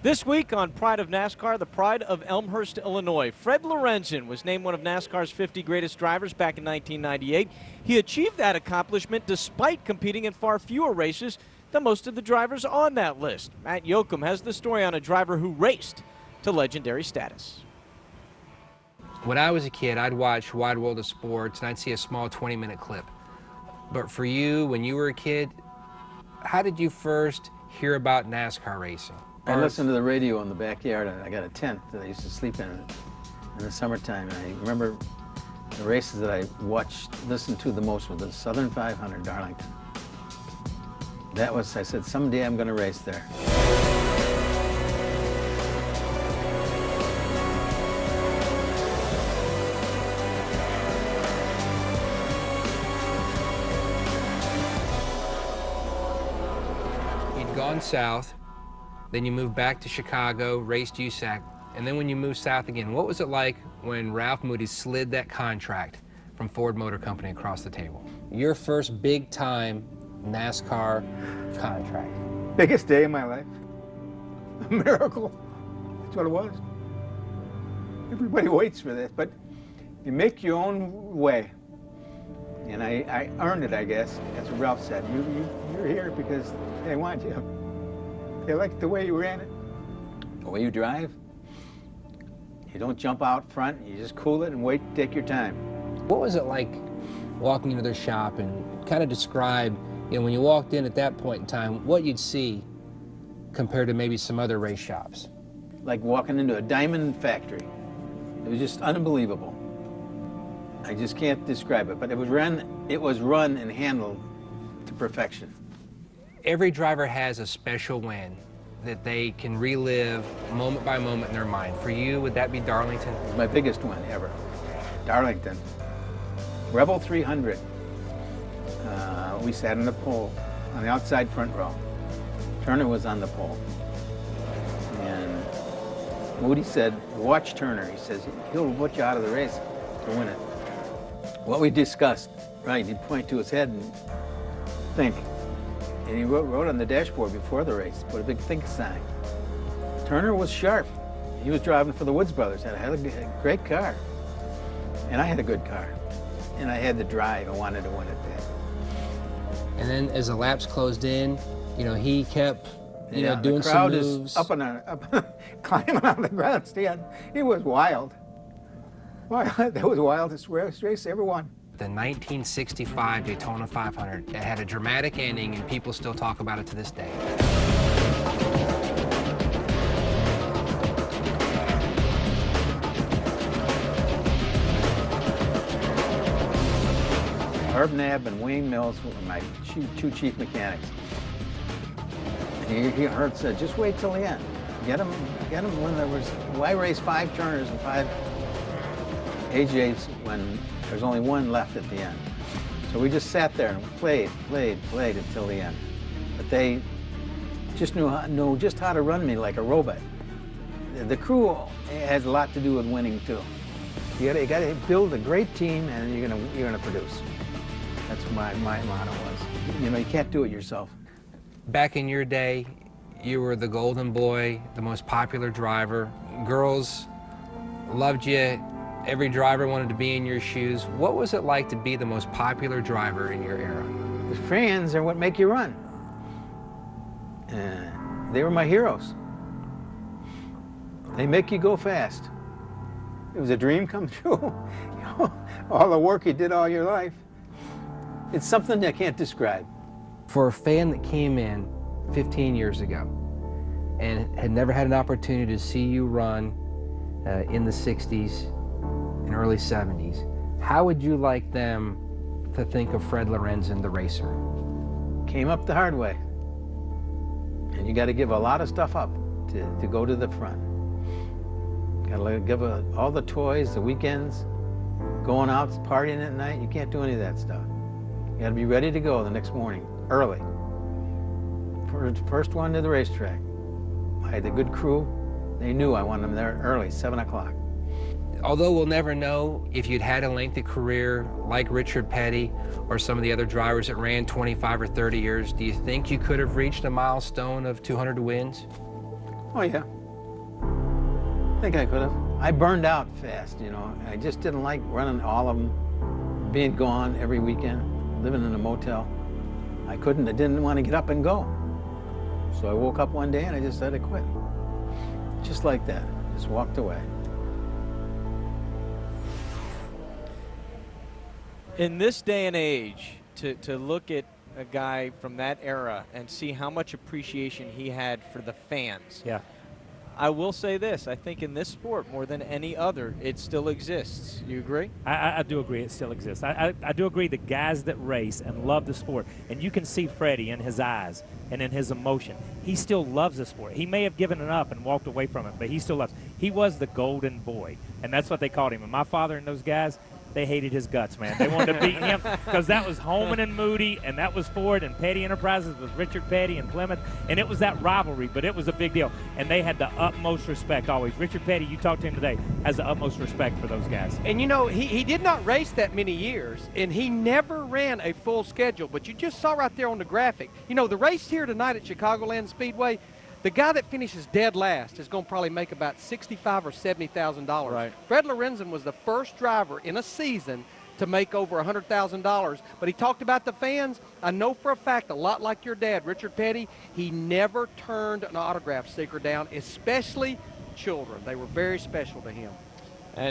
This week on Pride of NASCAR, the pride of Elmhurst, Illinois. Fred Lorenzen was named one of NASCAR's 50 greatest drivers back in 1998. He achieved that accomplishment despite competing in far fewer races than most of the drivers on that list. Matt Yoakum has the story on a driver who raced to legendary status. When I was a kid, I'd watch Wide World of Sports and I'd see a small 20-minute clip. But for you, when you were a kid, how did you first hear about NASCAR racing? I listened to the radio in the backyard. I got a tent that I used to sleep in the summertime. And I remember the races that I listened to the most were the Southern 500, Darlington. That was, I said, someday I'm going to race there. You'd gone south. Then you moved back to Chicago, raced USAC, and then when you moved south again, what was it like when Ralph Moody slid that contract from Ford Motor Company across the table? Your first big-time NASCAR contract. Biggest day of my life. A miracle. That's what it was. Everybody waits for this, but you make your own way. And I earned it, I guess. That's what Ralph said. You're here because they want you. They like the way you ran it, the way you drive. You don't jump out front, you just cool it and wait, take your time. What was it like walking into their shop and kind of describe, you know, when you walked in at that point in time, what you'd see compared to maybe some other race shops? Like walking into a diamond factory. It was just unbelievable. I just can't describe it, but it was run and handled to perfection. Every driver has a special win that they can relive moment by moment in their mind. For you, would that be Darlington? It was my biggest win ever. Darlington. Rebel 300. We sat on the pole, on the outside front row. Turner was on the pole. And Moody said, watch Turner. He says, he'll put you out of the race to win it. What we discussed, right, he'd point to his head and think. And he wrote on the dashboard before the race, put a big think sign. Turner was sharp. He was driving for the Woods brothers, had a great car. And I had a good car. And I had the drive, I wanted to win it bad. And then as the laps closed in, you know, he kept, doing some moves. The crowd is up climbing on the grandstand. It was wild. That was the wildest race ever won. The 1965 Daytona 500, it had a dramatic ending and people still talk about it to this day. Herb Knapp and Wayne Mills were my two chief mechanics. And Herb said, just wait till the end. Get them when there was, why race 5 Turners and 5 AJs when there's only one left at the end. So we just sat there and played until the end. But they just knew just how to run me like a robot. The crew has a lot to do with winning too. You gotta build a great team and you're gonna produce. That's what my motto was. You know, you can't do it yourself. Back in your day, you were the golden boy, the most popular driver. Girls loved you. Every driver wanted to be in your shoes. What was it like to be the most popular driver in your era? The fans are what make you run. They were my heroes. They make you go fast. It was a dream come true. All the work you did all your life. It's something I can't describe. For a fan that came in 15 years ago and had never had an opportunity to see you run in the 60s and early 70s, how would you like them to think of Fred Lorenzen, the racer? Came up the hard way. And you got to give a lot of stuff up to go to the front. Got to give all the toys, the weekends, going out, partying at night. You can't do any of that stuff. You got to be ready to go the next morning, early. First one to the racetrack. I had a good crew. They knew I wanted them there early, 7 o'clock. Although we'll never know if you'd had a lengthy career like Richard Petty or some of the other drivers that ran 25 or 30 years, do you think you could have reached a milestone of 200 wins? Oh, yeah. I think I could have. I burned out fast, you know. I just didn't like running all of them, being gone every weekend, living in a motel. I didn't want to get up and go. So I woke up one day and I just said I quit. Just like that, just walked away. In this day and age, to look at a guy from that era and see how much appreciation he had for the fans. Yeah. I will say this, I think in this sport, more than any other, it still exists. You agree? I do agree it still exists. I do agree the guys that race and love the sport, and you can see Freddie in his eyes and in his emotion. He still loves the sport. He may have given it up and walked away from it, but he still loves it. He was the golden boy, and that's what they called him. And my father and those guys, they hated his guts, man. They wanted to beat him because that was Holman and Moody, and that was Ford, and Petty Enterprises was Richard Petty and Plymouth, and it was that rivalry, but it was a big deal. And they had the utmost respect always. Richard Petty, you talked to him today, has the utmost respect for those guys. And, you know, he did not race that many years, and he never ran a full schedule, but you just saw right there on the graphic. You know, the race here tonight at Chicagoland Speedway, the guy that finishes dead last is going to probably make about $65,000 or $70,000. Right. Fred Lorenzen was the first driver in a season to make over $100,000. But he talked about the fans. I know for a fact, a lot like your dad, Richard Petty, he never turned an autograph sticker down, especially children. They were very special to him.